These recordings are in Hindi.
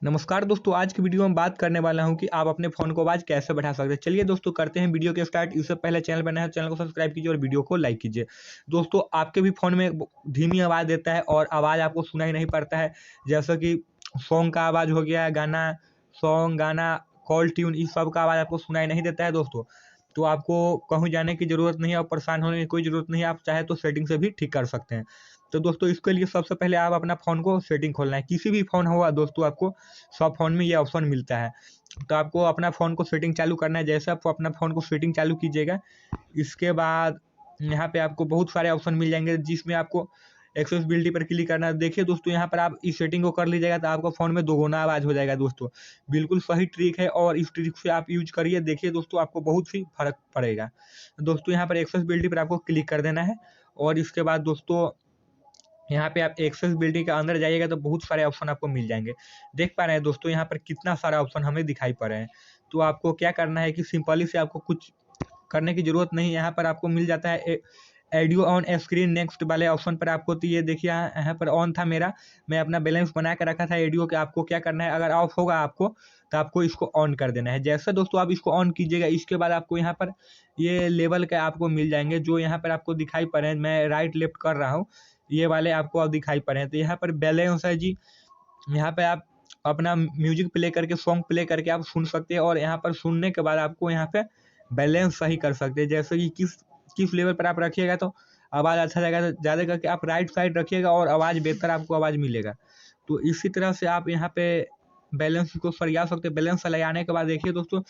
नमस्कार दोस्तों, आज की वीडियो में बात करने वाला हूं कि आप अपने फ़ोन को आवाज़ कैसे बढ़ा सकते हैं। चलिए दोस्तों, करते हैं वीडियो के स्टार्ट। इससे पहले चैनल पर नए हैं, चैनल को सब्सक्राइब कीजिए और वीडियो को लाइक कीजिए। दोस्तों, आपके भी फ़ोन में धीमी आवाज़ देता है और आवाज़ आपको सुनाई नहीं पड़ता है, जैसे कि सॉन्ग का आवाज़ हो गया, गाना, कॉल ट्यून, इस सब का आवाज़ आपको सुनाई नहीं देता है दोस्तों। तो आपको कहीं जाने की ज़रूरत नहीं है और परेशान होने की कोई ज़रूरत नहीं है, आप चाहे तो सेटिंग से भी ठीक कर सकते हैं। तो दोस्तों, इसके लिए सबसे पहले आप अपना फ़ोन को सेटिंग खोलना है। किसी भी फ़ोन हुआ दोस्तों, आपको सब फ़ोन में ये ऑप्शन मिलता है। तो आपको अपना फ़ोन को सेटिंग चालू करना है। जैसे आप अपना फ़ोन को सेटिंग चालू कीजिएगा, इसके बाद यहाँ पे आपको बहुत सारे ऑप्शन मिल जाएँगे, जिसमें आपको एक्सेसिबिलिटी पर क्लिक करना है। देखिए दोस्तों, यहाँ पर आप इस सेटिंग को कर लीजिएगा तो आपका फ़ोन में दोगुना आवाज़ हो जाएगा दोस्तों। बिल्कुल सही ट्रिक है और इस ट्रिक से आप यूज़ करिए, देखिए दोस्तों, आपको बहुत ही फ़र्क पड़ेगा। दोस्तों, यहाँ पर एक्सेसिबिलिटी पर आपको क्लिक कर देना है और इसके बाद दोस्तों, यहाँ पे आप एक्सेसिबिलिटी के अंदर जाइएगा तो बहुत सारे ऑप्शन आपको मिल जाएँगे। देख पा रहे हैं दोस्तों, यहाँ पर कितना सारा ऑप्शन हमें दिखाई पड़ रहे हैं। तो आपको क्या करना है कि सिंपली से आपको कुछ करने की ज़रूरत नहीं है। यहाँ पर आपको मिल जाता है ऑडियो ऑन स्क्रीन नेक्स्ट वाले ऑप्शन पर आपको, तो ये देखिए यहाँ पर ऑन था मेरा, मैं अपना बैलेंस बना के रखा था ऑडियो के। आपको क्या करना है, अगर ऑफ होगा आपको तो आपको इसको ऑन कर देना है। जैसे दोस्तों आप इसको ऑन कीजिएगा, इसके बाद आपको यहाँ पर ये लेवल के आपको मिल जाएंगे, जो यहाँ पर आपको दिखाई पड़ रहे हैं। मैं राइट लेफ्ट कर रहा हूँ, ये वाले आपको अब दिखाई पड़ रहे हैं। तो यहाँ पर बैलेंस है जी, यहाँ पे आप अपना म्यूजिक प्ले करके, सॉन्ग प्ले करके आप सुन सकते हैं और यहाँ पर सुनने के बाद आपको यहाँ पे बैलेंस सही कर सकते हैं। जैसे कि किस किस लेवल पर आप रखिएगा तो आवाज़ अच्छा जाएगा, तो ज़्यादा करके आप राइट साइड रखिएगा और आवाज़ बेहतर आपको आवाज़ मिलेगा। तो इसी तरह से आप यहाँ पे बैलेंस को सरिया सकते हैं। बैलेंस लगाने के बाद देखिए दोस्तों,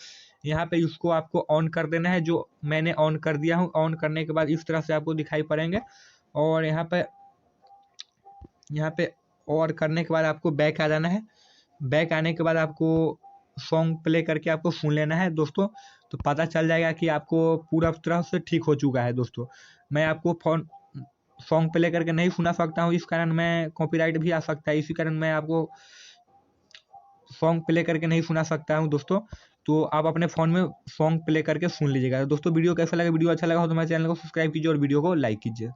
यहाँ पे इसको आपको ऑन कर देना है, जो मैंने ऑन कर दिया हूँ। ऑन करने के बाद इस तरह से आपको दिखाई पड़ेंगे और यहाँ पे और करने के बाद आपको बैक आ जाना है। बैक आने के बाद आपको सॉन्ग प्ले करके आपको सुन लेना है दोस्तों, तो पता चल जाएगा कि आपको पूरा तरह से ठीक हो चुका है दोस्तों। मैं आपको फ़ोन सॉन्ग प्ले करके नहीं सुना सकता हूँ, इस कारण मैं कॉपीराइट भी आ सकता है, इसी कारण मैं आपको सॉन्ग प्ले करके नहीं सुना सकता हूँ दोस्तों। तो आप अपने फ़ोन में सॉन्ग प्ले करके सुन लीजिएगा। दोस्तों, वीडियो कैसा लगा? वीडियो अच्छा लगा हो तो मेरे चैनल को सब्सक्राइब कीजिए और वीडियो को लाइक कीजिए।